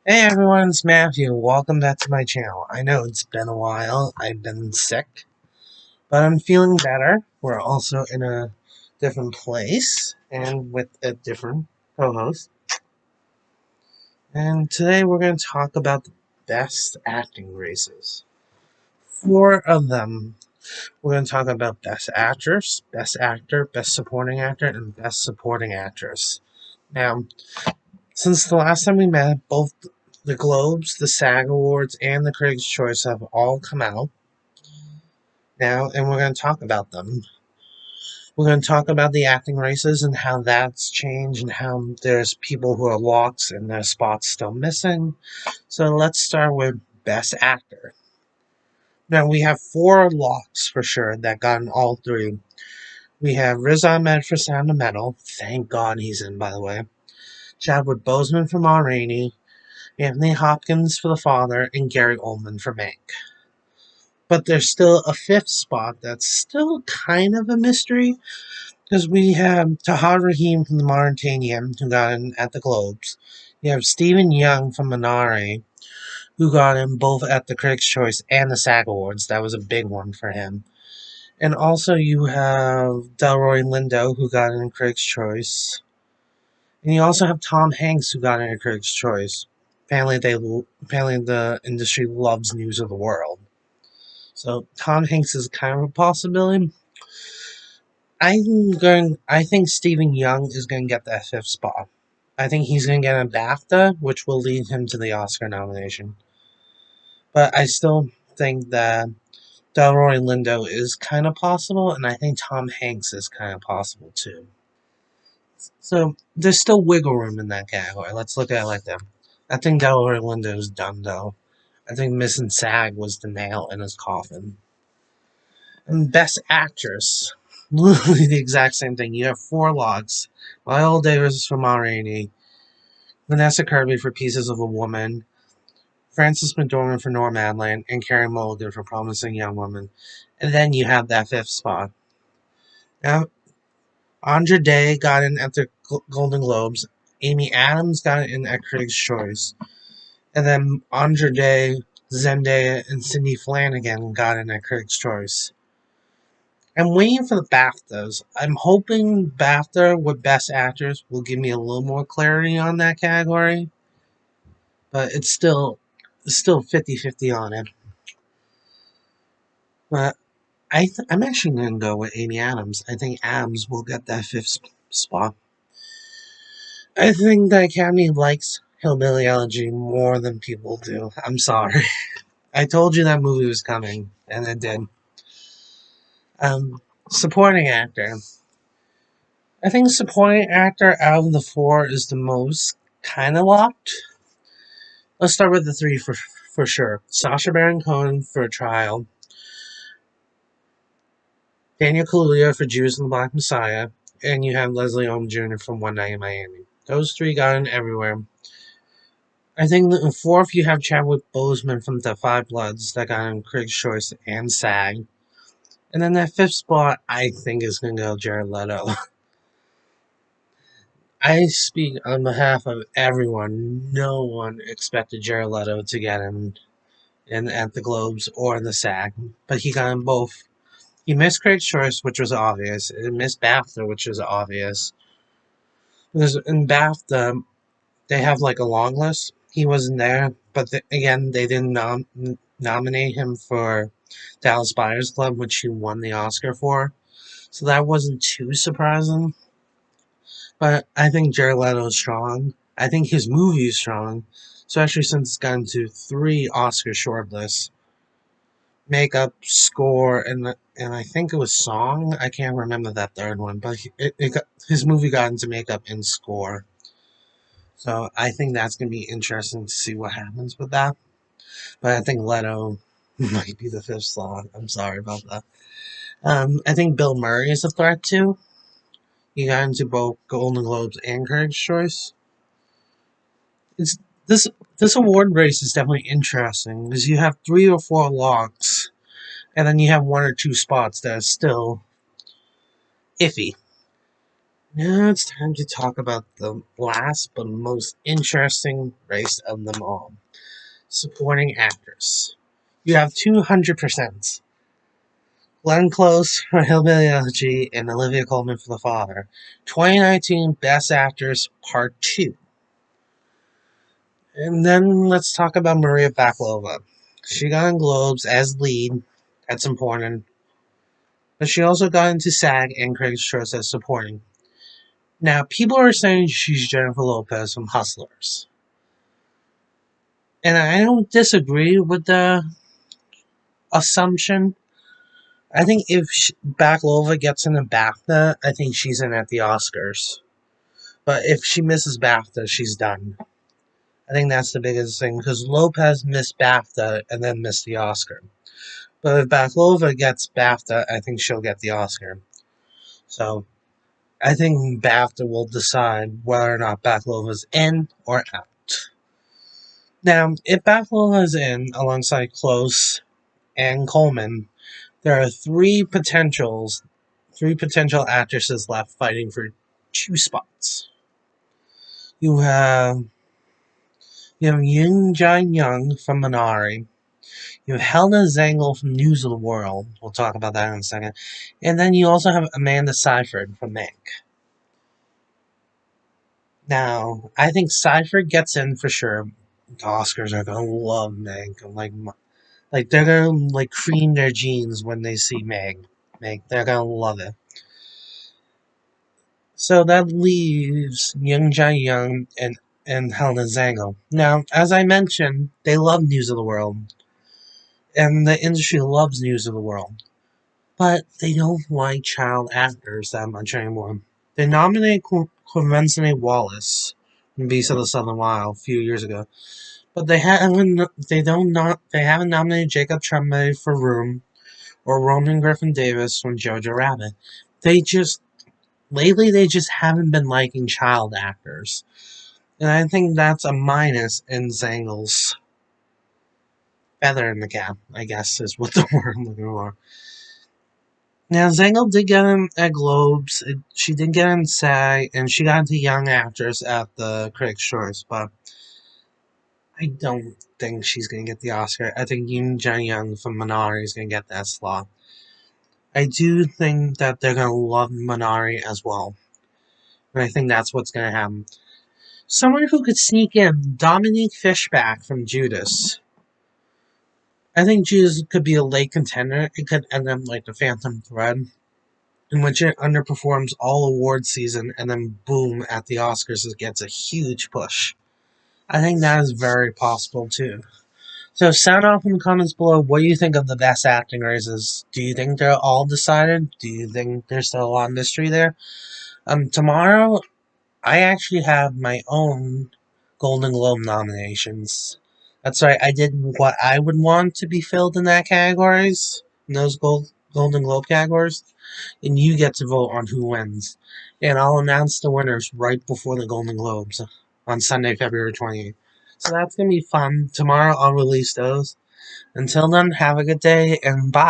Hey everyone, it's Matthew. Welcome back to my channel. I know it's been a while. I've been sick, but I'm feeling better. We're also in a different place and with a different co-host. And today we're going to talk about the best acting races. Four of them. We're going to talk about best actress, best actor, best supporting actor, and best supporting actress. Now, since the last time we met, both the Globes, the SAG Awards, and the Critics' Choice have all come out now, and we're going to talk about them. We're going to talk about the acting races and how that's changed and how there's people who are locks and their spots still missing. So let's start with Best Actor. Now we have four locks for sure that got in all three. We have Riz Ahmed for Sound of Metal. Thank God he's in, by the way. Chadwick Boseman for Ma Rainey. Anthony Hopkins for The Father, and Gary Oldman for Mank. But there's still a fifth spot that's still kind of a mystery, because we have Tahar Rahim from The Mauritanian, who got in at the Globes. You have Stephen Young from Minari, who got in both at the Critics' Choice and the SAG Awards. That was a big one for him. And also you have Delroy Lindo, who got in Critics' Choice. And you also have Tom Hanks, who got in a Critics' Choice. Apparently the industry loves News of the World. So Tom Hanks is kind of a possibility. I think Stephen Young is going to get that fifth spot. I think he's going to get a BAFTA, which will lead him to the Oscar nomination. But I still think that Delroy Lindo is kind of possible, and I think Tom Hanks is kind of possible too. So there's still wiggle room in that category. Let's look at it like that. I think Delroy Lindo is done though. I think Missing SAG was the nail in his coffin. And Best Actress. Literally the exact same thing. You have four logs. Viola Davis for Ma Rainey, Vanessa Kirby for Pieces of a Woman, Frances McDormand for Nomadland, and Carey Mulligan for Promising Young Woman. And then you have that fifth spot. Now, Andra Day got in at the Golden Globes. Amy Adams got in at Critics' Choice. And then Andra Day, Zendaya, and Cindy Flanagan got in at Critics' Choice. I'm waiting for the BAFTAs. I'm hoping BAFTA with Best Actors will give me a little more clarity on that category. But it's still 50-50 on it. But I'm actually going to go with Amy Adams. I think Adams will get that fifth spot. I think the Academy likes Hillbilly Elegy more than people do. I'm sorry. I told you that movie was coming, and it did. Supporting actor. I think supporting actor out of the four is the most kind of locked. Let's start with the three for sure. Sacha Baron Cohen for Trial. Daniel Kaluuya for Judas and the Black Messiah. And you have Leslie Odom Jr. from One Night in Miami. Those three got in everywhere. I think in fourth you have Chadwick Boseman from The Five Bloods that got in Critics' Choice and SAG. And then that fifth spot, I think, is going to go Jared Leto. I speak on behalf of everyone. No one expected Jared Leto to get in at the Globes or the SAG, but he got in both. He missed Critics' Choice, which was obvious. He missed BAFTA, which was obvious. Because in BAFTA, they have like a long list. He wasn't there, but again, they didn't nominate him for Dallas Buyers Club, which he won the Oscar for. So that wasn't too surprising. But I think Jared Leto is strong. I think his movie is strong, especially since it's gotten to 3 Oscar shortlists: makeup, score, and I think it was song. I can't remember that third one, but his movie got into makeup and score. So I think that's going to be interesting to see what happens with that. But I think Leto might be the fifth slot. I'm sorry about that. I think Bill Murray is a threat too. He got into both Golden Globes and Critics' Choice. It's this award race is definitely interesting because you have 3 or 4 locks, and then you have 1 or 2 spots that are still iffy. Now it's time to talk about the last but most interesting race of them all, supporting actors. You have 200%. Glenn Close for Hillbilly Elegy and Olivia Colman for The Father. 2019 Best Actress Part 2. And then let's talk about Maria Bakalova. She got in Globes as lead. That's important. But she also got into SAG and Critics' Choice as supporting. Now, people are saying she's Jennifer Lopez from Hustlers. And I don't disagree with the assumption. I think if Bakalova gets in a BAFTA, I think she's in at the Oscars. But if she misses BAFTA, she's done. I think that's the biggest thing because Lopez missed BAFTA and then missed the Oscar. But if Bakalova gets BAFTA, I think she'll get the Oscar. So I think BAFTA will decide whether or not Bakalova's in or out. Now, if Bakalova is in alongside Close and Coleman, there are three potential actresses left fighting for two spots. You have Yoon Jae Young from Minari. You have Helena Zengel from News of the World. We'll talk about that in a second. And then you also have Amanda Seyfried from Mank. Now, I think Seyfried gets in for sure. The Oscars are gonna love Mank. Like they're gonna like cream their jeans when they see Meg. They're gonna love it. So that leaves Young Jae Young and Helena Zengel. Now, as I mentioned, they love News of the World, and the industry loves News of the World, but they don't like child actors that much anymore. They nominated Quincy Wallace from Beast of the Southern Wild a few years ago, but they haven't nominated Jacob Tremblay for Room or Roman Griffin Davis from Jojo Rabbit. Lately they just haven't been liking child actors. And I think that's a minus in Zangel's feather in the cap, I guess is what the word I'm looking for. Now, Zangel did get him at Globes, she did get him SAG, and she got into Young Actress at the Critics' Choice, but I don't think she's going to get the Oscar. I think Yoon Jae Young from Minari is going to get that slot. I do think that they're going to love Minari as well. And I think that's what's going to happen. Someone who could sneak in, Dominique Fishback from Judas. I think Judas could be a late contender. It could end up like the Phantom Thread, in which it underperforms all award season and then boom, at the Oscars it gets a huge push. I think that is very possible too. So sound off in the comments below what you think of the best acting races. Do you think they're all decided? Do you think there's still a lot of mystery there? Tomorrow I actually have my own Golden Globe nominations. That's right, I did what I would want to be filled in that categories, in those Golden Globe categories, and you get to vote on who wins. And I'll announce the winners right before the Golden Globes on Sunday, February 28th. So that's going to be fun. Tomorrow I'll release those. Until then, have a good day and bye.